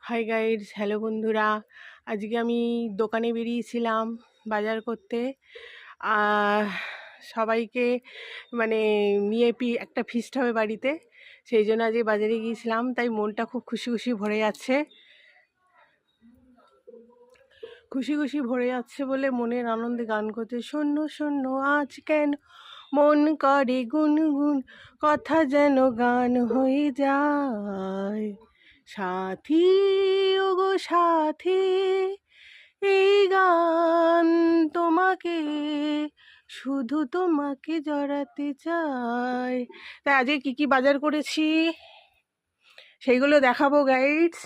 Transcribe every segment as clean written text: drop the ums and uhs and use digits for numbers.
High guides, hello বন্ধুরা। আজকে আমি দোকানে বেরিয়েছিলাম বাজার করতে। আহ, সবাইকে মানে নিয়ে একটা ফিস্ট হবে বাড়িতে, সেই জন্য আজকে বাজারে গিয়েছিলাম। তাই মনটা খুব খুশি খুশি ভরে যাচ্ছে। খুশি খুশি ভরে যাচ্ছে বলে মনের আনন্দে গান করতে, শূন্য শূন্য আজ কেন মন করে গুনগুন, কথা যেন গান হয়ে যায়। সাথী, ওগো সাথী, এই গান তোমাকে, শুধু তোমাকে জড়াতে চাই। তাই আজকে কি কি বাজার করেছি সেইগুলো দেখাবো গাইডস।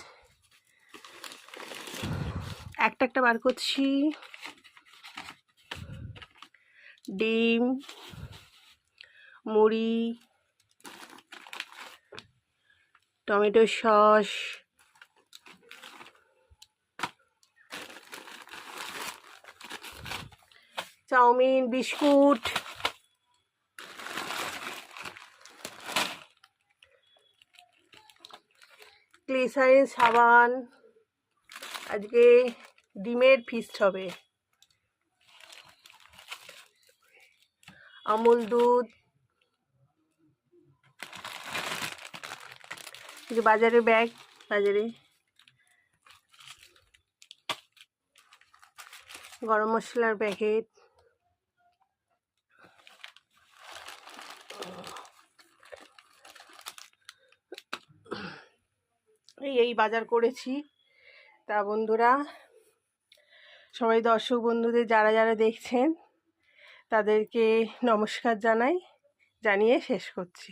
একটা একটা বার করছি। ডিম, মুড়ি, tomato sauce, chow mein, biscuit, glycerine সাবান। আজকে ডিমের ফিস্ট হবে। আমুল দুধ, যে বাজারে ব্যাগ, বাজারে গরম মশলার প্যাকেট, এই বাজার করেছি। তা বন্ধুরা, সবাই দর্শক বন্ধুদের যারা যারা দেখছেন তাদেরকে নমস্কার জানিয়ে শেষ করছি।